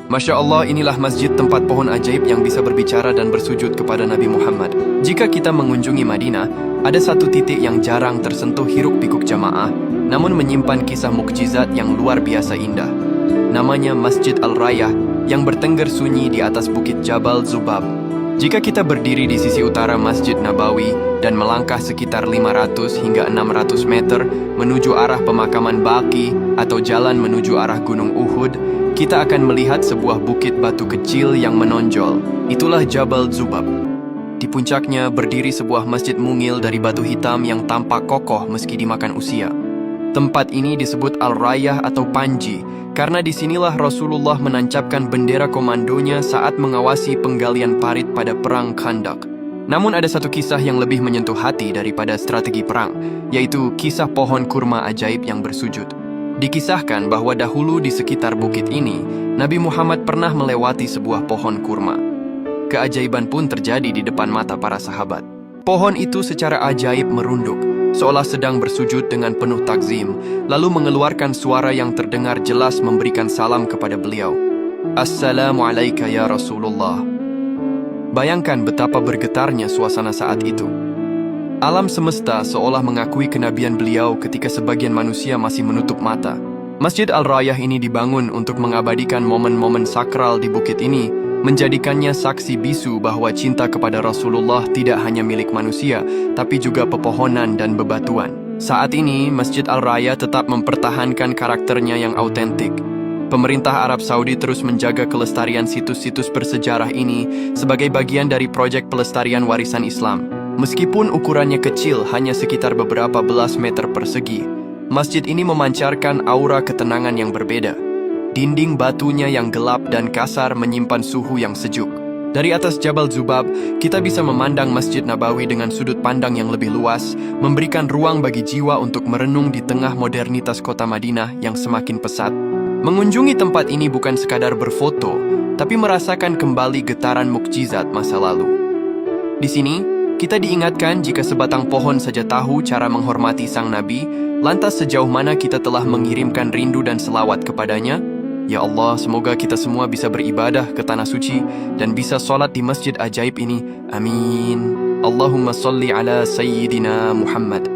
Masya Allah, inilah masjid tempat pohon ajaib yang bisa berbicara dan bersujud kepada Nabi Muhammad. Jika kita mengunjungi Madinah, ada satu titik yang jarang tersentuh hiruk-pikuk jamaah, namun menyimpan kisah mukjizat yang luar biasa indah. Namanya Masjid Al-Rayah yang bertengger sunyi di atas bukit Jabal Zubab. Jika kita berdiri di sisi utara Masjid Nabawi dan melangkah sekitar 500 hingga 600 meter menuju arah pemakaman Baqi atau jalan menuju arah Gunung Uhud, kita akan melihat sebuah bukit batu kecil yang menonjol. Itulah Jabal Zubab. Di puncaknya berdiri sebuah masjid mungil dari batu hitam yang tampak kokoh meski dimakan usia. Tempat ini disebut Al-Rayah atau Panji, karena disinilah Rasulullah menancapkan bendera komandonya saat mengawasi penggalian parit pada Perang Khandaq. Namun ada satu kisah yang lebih menyentuh hati daripada strategi perang, yaitu kisah pohon kurma ajaib yang bersujud. Dikisahkan bahwa dahulu di sekitar bukit ini, Nabi Muhammad pernah melewati sebuah pohon kurma. Keajaiban pun terjadi di depan mata para sahabat. Pohon itu secara ajaib merunduk, seolah sedang bersujud dengan penuh takzim, lalu mengeluarkan suara yang terdengar jelas memberikan salam kepada beliau. Assalamualaikum ya Rasulullah. Bayangkan betapa bergetarnya suasana saat itu. Alam semesta seolah mengakui kenabian beliau ketika sebagian manusia masih menutup mata. Masjid Al-Rayah ini dibangun untuk mengabadikan momen-momen sakral di bukit ini, menjadikannya saksi bisu bahwa cinta kepada Rasulullah tidak hanya milik manusia, tapi juga pepohonan dan bebatuan. Saat ini, Masjid Al-Rayah tetap mempertahankan karakternya yang autentik. Pemerintah Arab Saudi terus menjaga kelestarian situs-situs bersejarah ini sebagai bagian dari proyek pelestarian warisan Islam. Meskipun ukurannya kecil, hanya sekitar beberapa belas meter persegi, masjid ini memancarkan aura ketenangan yang berbeda. Dinding batunya yang gelap dan kasar menyimpan suhu yang sejuk. Dari atas Jabal Zubab, kita bisa memandang Masjid Nabawi dengan sudut pandang yang lebih luas, memberikan ruang bagi jiwa untuk merenung di tengah modernitas kota Madinah yang semakin pesat. Mengunjungi tempat ini bukan sekadar berfoto, tapi merasakan kembali getaran mukjizat masa lalu. Di sini, kita diingatkan jika sebatang pohon saja tahu cara menghormati sang Nabi, lantas sejauh mana kita telah mengirimkan rindu dan selawat kepadanya? Ya Allah, semoga kita semua bisa beribadah ke tanah suci dan bisa sholat di masjid ajaib ini. Amin. Allahumma salli ala Sayyidina Muhammad.